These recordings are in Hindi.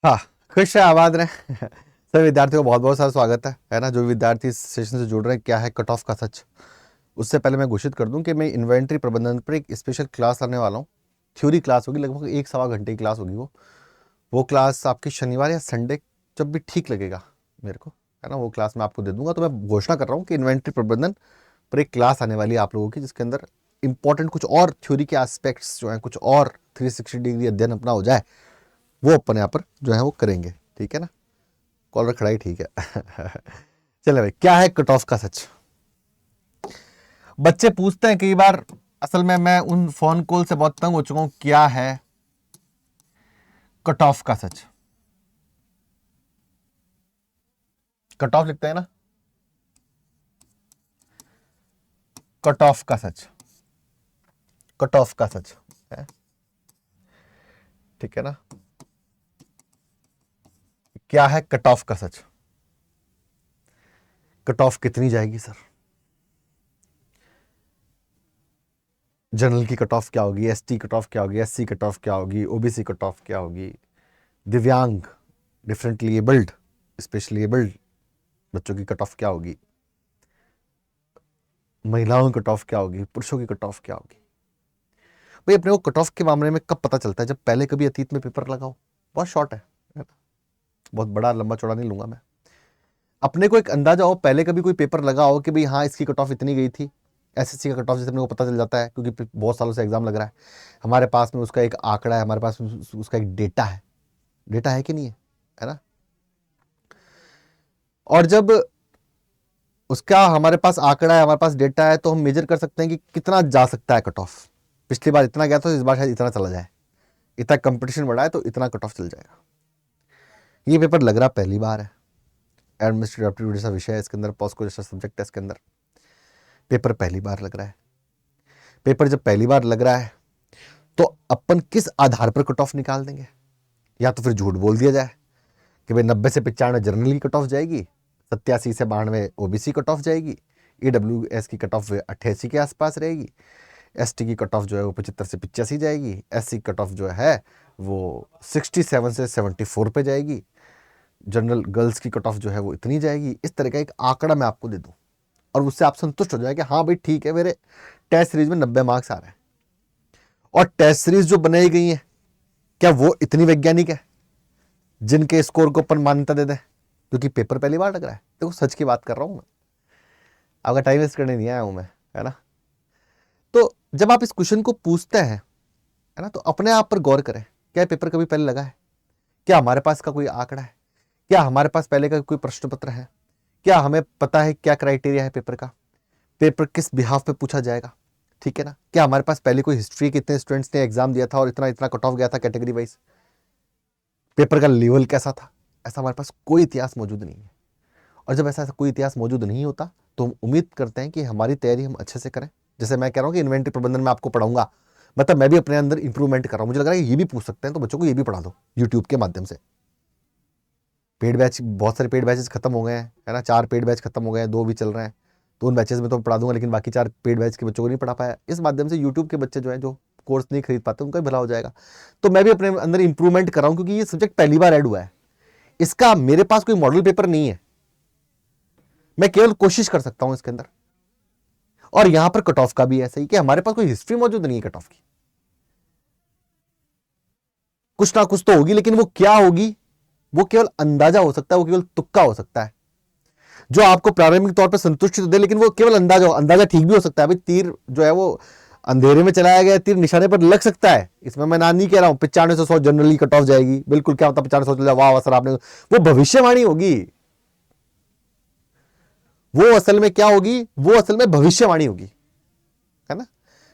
हाँ, खुश है आबाद रहे। सभी विद्यार्थियों को बहुत बहुत सारा स्वागत है ना। जो विद्यार्थी इस सेशन से जुड़ रहे हैं, क्या है कट ऑफ का सच, उससे पहले मैं घोषित कर दूं कि मैं इन्वेंट्री प्रबंधन पर एक स्पेशल क्लास लाने वाला हूँ। थ्योरी क्लास होगी, लगभग 1 सवा घंटे की क्लास होगी। वो क्लास आपकी शनिवार या संडे जब भी ठीक लगेगा मेरे को, है ना, वो क्लास मैं आपको दे दूंगा। तो मैं घोषणा कर रहा हूँ कि इन्वेंट्री प्रबंधन पर एक क्लास आने वाली है आप लोगों की, जिसके अंदर इंपॉर्टेंट कुछ और थ्योरी के एस्पेक्ट्स जो हैं, कुछ और 360 डिग्री अध्ययन अपना हो जाए, वो अपन यहाँ पर जो है वो करेंगे। ठीक है ना, कॉलर खड़ा ही ठीक है। चले भाई, क्या है कट ऑफ का सच। बच्चे पूछते हैं कई बार, असल में मैं उन फोन कॉल से बहुत तंग हो चुका हूं, क्या है कट ऑफ का सच। कट ऑफ लिखते हैं ना, कट ऑफ का सच, कट ऑफ का सच है, ठीक है ना। क्या है कट ऑफ का सच। कट ऑफ कितनी जाएगी सर। जनरल की कट ऑफ क्या होगी, एसटी कट ऑफ क्या होगी, एससी कट ऑफ क्या होगी, ओबीसी कट ऑफ क्या होगी, दिव्यांग, डिफरेंटली एबल्ड, स्पेशली एबल्ड बच्चों की कट ऑफ क्या होगी, महिलाओं की कट ऑफ क्या होगी, पुरुषों की कट ऑफ क्या होगी। भाई अपने को कट ऑफ के मामले में कब पता चलता है, जब पहले कभी अतीत में पेपर लगाओ। बहुत शॉर्ट है ना? बहुत बड़ा लंबा चौड़ा नहीं लूंगा मैं। अपने को एक अंदाजा हो, पहले कभी कोई पेपर लगा हो कि भाई हाँ इसकी कट ऑफ इतनी गई थी। एसएससी का कट ऑफ जैसे अपने को पता चल जाता है, क्योंकि बहुत सालों से एग्जाम लग रहा है, हमारे पास में उसका एक आंकड़ा है, हमारे पास में उसका एक डेटा है। डेटा है कि नहीं है ना। और जब उसका हमारे पास आंकड़ा है, हमारे पास डेटा है, तो हम मेजर कर सकते हैं कि कितना जा सकता है कट ऑफ। पिछली बार इतना गया तो इस बार शायद इतना चला जाए, इतना कंपटीशन बढ़ा है तो इतना कट ऑफ चल जाएगा। ये पेपर लग रहा पहली बार है, एडमिनिस्ट्रेटिव एप्टीट्यूड जैसा विषय है इसके अंदर, पॉस्को जैसा सब्जेक्ट है इसके अंदर, पेपर पहली बार लग रहा है। पेपर जब पहली बार लग रहा है तो अपन किस आधार पर कट ऑफ निकाल देंगे। या तो फिर झूठ बोल दिया जाए कि भाई 90 से 95 जनरल की कट ऑफ जाएगी, 87 से 92 ओबीसी कट ऑफ जाएगी, ईडब्ल्यूएस की कट ऑफ 88 के आसपास रहेगी, एसटी की कट ऑफ जो है वो 75 से 85 जाएगी, एससी कट ऑफ जो है वो 67 से 74 पे जाएगी, जनरल गर्ल्स की कट ऑफ जो है वो इतनी जाएगी। इस तरह का एक आंकड़ा मैं आपको दे दूं और उससे आप संतुष्ट हो जाए कि हाँ भाई ठीक है, मेरे टेस्ट सीरीज में 90 मार्क्स आ रहे हैं। और टेस्ट सीरीज जो बनाई गई है, क्या वो इतनी वैज्ञानिक है जिनके स्कोर को अपन मान्यता दे दें, क्योंकि पेपर पहली बार लग रहा है। देखो सच की बात कर रहा हूं मैं, आपका टाइम वेस्ट करने नहीं आया हूं मैं, है ना। तो जब आप इस क्वेश्चन को पूछते हैं, है ना, तो अपने आप पर गौर करें, क्या पेपर कभी पहले लगा है, क्या हमारे पास का कोई आंकड़ा है, क्या हमारे पास पहले का कोई प्रश्न पत्र है, क्या हमें पता है क्या क्राइटेरिया है पेपर का, पेपर किस बिहाफ पे पूछा जाएगा, ठीक है ना। क्या हमारे पास पहले कोई हिस्ट्री, कितने स्टूडेंट्स ने एग्जाम दिया था और इतना इतना कट ऑफ गया था कैटेगरी वाइज, पेपर का लेवल कैसा था। ऐसा हमारे पास कोई इतिहास मौजूद नहीं है। और जब ऐसा कोई इतिहास मौजूद नहीं होता तो हम उम्मीद करते हैं कि हमारी तैयारी हम अच्छे से करें। जैसे मैं कह रहा हूँ कि इन्वेंट्री प्रबंधन में आपको पढ़ाऊंगा, मतलब मैं भी अपने अंदर इंप्रूवमेंट कर रहा हूँ। मुझे लग रहा है ये भी पूछ सकते हैं, तो बच्चों को ये भी पढ़ा दो यूट्यूब के माध्यम से। पेड बैच, बहुत सारे पेड बैचेस खत्म हो गए हैं, है ना, 4 पेड बैच खत्म हो गए हैं, 2 भी चल रहे हैं। तो उन बैचेस में तो पढ़ा दूंगा, लेकिन बाकी 4 पेड बैच के बच्चों को नहीं पढ़ा पाया। इस माध्यम से यूट्यूब के बच्चे जो है, जो कोर्स नहीं खरीद पाते, उनका भी भला हो जाएगा। तो मैं भी अपने अंदर इंप्रूवमेंट कर रहा हूँ, क्योंकि ये सब्जेक्ट पहली बार ऐड हुआ है। इसका मेरे पास कोई मॉडल पेपर नहीं है, मैं केवल कोशिश कर सकता हूं इसके अंदर। और यहां पर कट ऑफ का भी ऐसा ही कि हमारे पास कोई हिस्ट्री मौजूद नहीं है कट ऑफ की। कुछ ना कुछ तो होगी, लेकिन वो क्या होगी वो केवल अंदाजा हो सकता है, वो केवल तुक्का हो सकता है, जो आपको प्रारंभिक तौर पर संतुष्टि तो दे, लेकिन वो केवल अंदाजा हो। अंदाजा ठीक भी हो सकता है भाई, तीर जो है वो अंधेरे में चलाया गया तीर निशाने पर लग सकता है, इसमें मैं ना नहीं कह रहा हूं। 95 से 100 जनरली कट ऑफ जाएगी, बिल्कुल, क्या होता 95 100 चल जाए, वाह सर आपने, वो भविष्यवाणी होगी। वो असल में क्या होगी, वो असल में भविष्यवाणी होगी, है ना,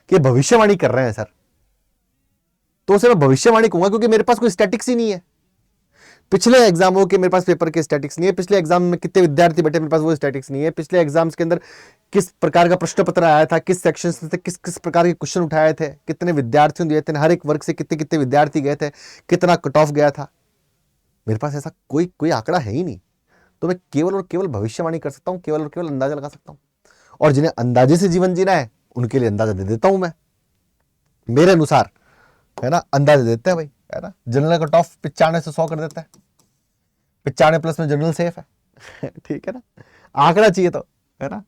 कि भविष्यवाणी कर रहे हैं सर, तो उसे मैं भविष्यवाणी कहूंगा, क्योंकि मेरे पास कोई स्टैटिक्स ही नहीं है। पिछले एग्जामों के मेरे पास पेपर के स्टैटिक्स नहीं है, पिछले एग्जाम में कितने विद्यार्थी बैठे मेरे पास वो स्टैटिक्स नहीं है, पिछले एग्जाम्स के अंदर किस प्रकार का प्रश्न पत्र आया था, किस सेक्शन से किस किस प्रकार के क्वेश्चन उठाए थे, कितने विद्यार्थियों दिए थे, हर एक वर्ग से कितने कितने विद्यार्थी गए थे, कितना कट ऑफ गया था, मेरे पास ऐसा कोई कोई आंकड़ा है ही नहीं। तो मैं केवल और केवल भविष्यवाणी कर सकता हूं, केवल और केवल अंदाजा लगा सकता हूं। और जिन्हें अंदाजे से जीवन जीना है उनके लिए अंदाजा दे देता हूं मैं, मेरे अनुसार, है ना, अंदाजा देते हैं भाई, है ना। जनरल कट ऑफ 95 से 100 कर देता है, 95+ में जनरल सेफ है ठीक है ना, आंकड़ा चाहिए तो, है ना।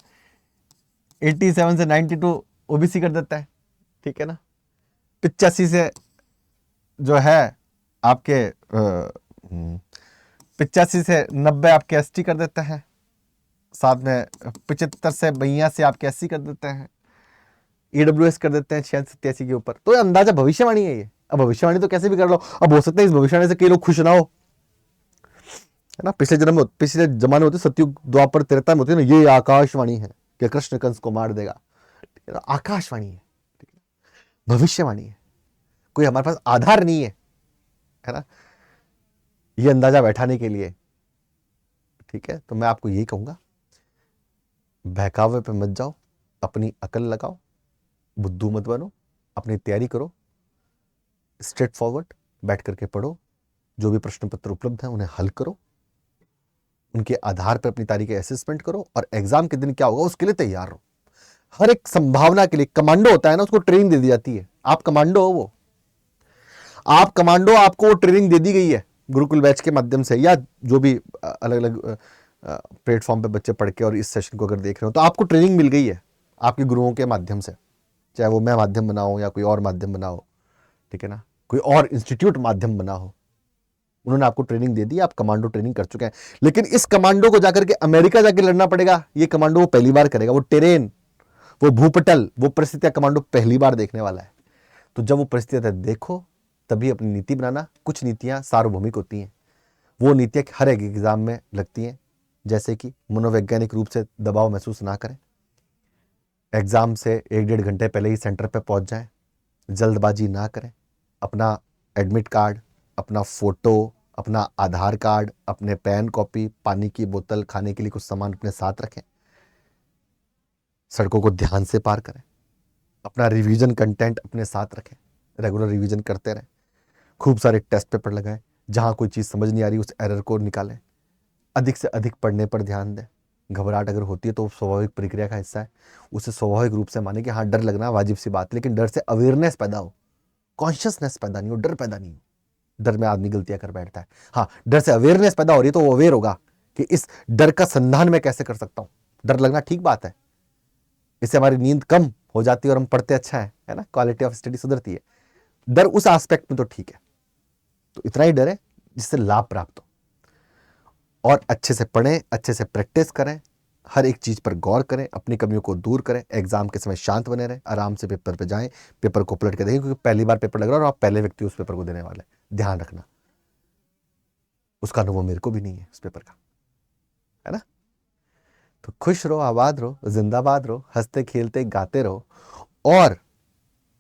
87 से 92 ओबीसी कर देता है, ठीक है ना। 85 से जो है आपके 85 से 90 आपके एसटी कर देते हैं, साथ में 75 से 82 आपके एससी कर देते हैं, ईडब्ल्यूएस कर देते हैं 86-87 के ऊपर। तो ये अंदाजा भविष्यवाणी है ये। अब भविष्यवाणी तो कैसे भी कर लो, अब हो सकता है इस भविष्यवाणी से कई लोग खुश ना हो, है ना। पिछले जन्म में, पिछले जमाने होते, सतयुग द्वापर त्रेता में होती है ना, ये आकाशवाणी है कि कृष्ण कंस को मार देगा, आकाशवाणी है, भविष्यवाणी है, कोई हमारे पास आधार नहीं है ना, ये अंदाजा बैठाने के लिए, ठीक है। तो मैं आपको यही कहूंगा, बहकावे पे मत जाओ, अपनी अकल लगाओ, बुद्धू मत बनो, अपनी तैयारी करो, स्ट्रेट फॉरवर्ड बैठ करके पढ़ो, जो भी प्रश्न पत्र उपलब्ध हैं उन्हें हल करो, उनके आधार पर अपनी तारीख असेसमेंट करो, और एग्जाम के दिन क्या होगा उसके लिए तैयार रहो। हर एक संभावना के लिए कमांडो होता है ना, उसको ट्रेनिंग दे दी जाती है। आप कमांडो हो, वो आप कमांडो, आपको ट्रेनिंग दे दी गई है गुरुकुल बैच के माध्यम से, या जो भी अलग अलग प्लेटफॉर्म पे बच्चे पढ़ के और इस सेशन को अगर देख रहे हो, तो आपको ट्रेनिंग मिल गई है आपके गुरुओं के माध्यम से, चाहे वो मैं माध्यम बनाऊं या कोई और माध्यम बनाओ, ठीक है ना, कोई और इंस्टीट्यूट माध्यम बना हो, उन्होंने आपको ट्रेनिंग दे दी, आप कमांडो ट्रेनिंग कर चुके हैं। लेकिन इस कमांडो को जाकर के अमेरिका जाकर लड़ना पड़ेगा, ये कमांडो वो पहली बार करेगा, वो टेरेन, वो भूपटल, वो परिस्थितियां कमांडो पहली बार देखने वाला है। तो जब वो परिस्थितियां देखो तभी अपनी नीति बनाना। कुछ नीतियां सार्वभौमिक होती हैं, वो नीतियां हर एक एग्जाम में लगती हैं, जैसे कि मनोवैज्ञानिक रूप से दबाव महसूस ना करें, एग्जाम से 1-1.5 घंटे पहले ही सेंटर पे पहुंच जाएं, जल्दबाजी ना करें, अपना एडमिट कार्ड, अपना फोटो, अपना आधार कार्ड, अपने पेन कॉपी, पानी की बोतल, खाने के लिए कुछ सामान अपने साथ रखें, सड़कों को ध्यान से पार करें, अपना रिवीजन कंटेंट अपने साथ रखें, रेगुलर रिवीजन करते रहें, खूब सारे टेस्ट पेपर लगाएं, जहां कोई चीज़ समझ नहीं आ रही उस एरर को निकालें, अधिक से अधिक पढ़ने पर ध्यान दें। घबराहट अगर होती है तो स्वाभाविक प्रक्रिया का हिस्सा है, उसे स्वाभाविक रूप से माने कि हाँ डर लगना वाजिब सी बात है, लेकिन डर से अवेयरनेस पैदा हो, कॉन्शियसनेस पैदा नहीं हो, डर पैदा नहीं हो। डर में आदमी गलतियां कर बैठता है। हाँ, डर से अवेयरनेस पैदा हो रही है तो वो अवेयर होगा कि इस डर का संधान मैं कैसे कर सकता हूं। डर लगना ठीक बात है, इससे हमारी नींद कम हो जाती है और हम पढ़ते अच्छा है ना, क्वालिटी ऑफ स्टडी सुधरती है। डर उस एस्पेक्ट में तो ठीक है, तो इतना ही डर है जिससे लाभ प्राप्त हो। और अच्छे से पढ़ें, अच्छे से प्रैक्टिस करें, हर एक चीज पर गौर करें, अपनी कमियों को दूर करें, एग्जाम के समय शांत बने रहें, आराम से पेपर पे जाएं, पेपर को पलट के देखें, क्योंकि पहली बार पेपर लग रहा है और आप पहले व्यक्ति उस पेपर को देने वाले, ध्यान रखना। उसका अनुभव मेरे को भी नहीं है उस पेपर का, है ना। तो खुश रहो, आबाद रहो, जिंदाबाद रहो, हंसते खेलते गाते रहो। और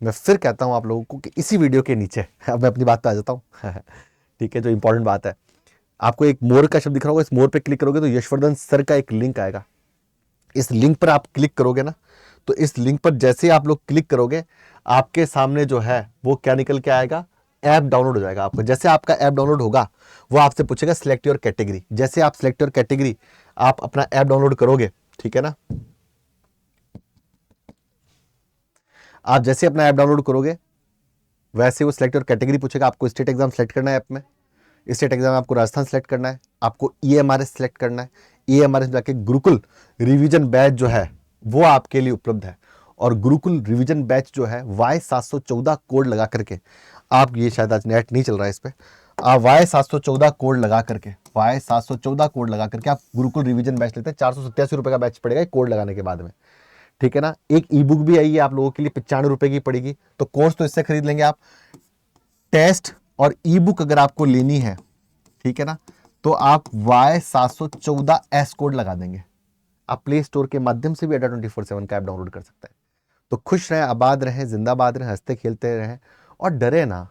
मैं फिर कहता हूं आप लोगों को कि इसी वीडियो के नीचे, अब मैं अपनी बात पे आ जाता हूं ठीक है, जो इंपॉर्टेंट बात है, आपको एक मोर का शब्द दिख रहा होगा, इस मोर पे क्लिक करोगे तो यशवर्धन सर का एक लिंक आएगा। इस लिंक पर आप क्लिक करोगे ना, तो इस लिंक पर जैसे आप लोग क्लिक करोगे, आपके सामने जो है वो क्या निकल के आएगा, ऐप डाउनलोड हो जाएगा आपको। जैसे आपका ऐप डाउनलोड होगा, वो आपसे पूछेगा सिलेक्ट योर कैटेगरी। जैसे आप सिलेक्ट योर कैटेगरी, आप अपना ऐप डाउनलोड करोगे, ठीक है ना, आप जैसे अपना ऐप डाउनलोड करोगे वैसे वो सिलेक्ट योर कैटेगरी पूछेगा। आपको स्टेट एग्जाम सेलेक्ट करना है ऐप में, स्टेट एग्जाम आपको राजस्थान सेलेक्ट करना है, आपको ईएमआरएस सेलेक्ट करना है। ईएमआरएस जाके गुरुकुल रिवीजन बैच जो है वो आपके लिए उपलब्ध है, और गुरुकुल रिवीजन बैच जो है Y714 कोड लगा करके, आप ये शायद आज नेट नहीं चल रहा है इस पे, आप Y714 कोड लगा करके, Y714 कोड लगा करके आप गुरुकुल रिवीजन बैच लेते हैं। 487 रुपए का बैच पड़ेगा कोड लगाने के बाद में, ठीक है ना। एक ई बुक भी आई है आप लोगों के लिए, 95 रुपए की पड़ेगी, तो कोर्स तो इससे खरीद लेंगे आप। टेस्ट और ई बुक अगर आपको लेनी है, ठीक है ना, तो आप Y714S कोड लगा देंगे। आप प्ले स्टोर के माध्यम से भी अड्डा 24/7 का ऐप डाउनलोड कर सकते हैं। तो खुश रहें, आबाद रहें, जिंदाबाद रहें, हंसते खेलते रहें और डरे ना,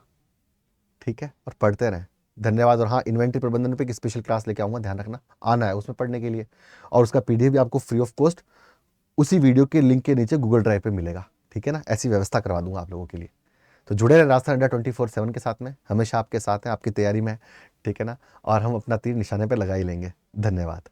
ठीक है, और पढ़ते रहें। धन्यवाद। और हाँ, इन्वेंट्री प्रबंधन पे एक स्पेशल क्लास लेके आऊंगा, ध्यान रखना, आना है उसमें पढ़ने के लिए, और उसका पीडीएफ भी आपको फ्री ऑफ कॉस्ट उसी वीडियो के लिंक के नीचे गूगल ड्राइव पे मिलेगा, ठीक है ना। ऐसी व्यवस्था करवा दूंगा आप लोगों के लिए। तो जुड़े रहे राजस्थान अड्डा 24/7 के साथ में, हमेशा आपके साथ हैं, आपकी तैयारी में, ठीक है ना, और हम अपना तीर निशाने पे लगा ही लेंगे। धन्यवाद।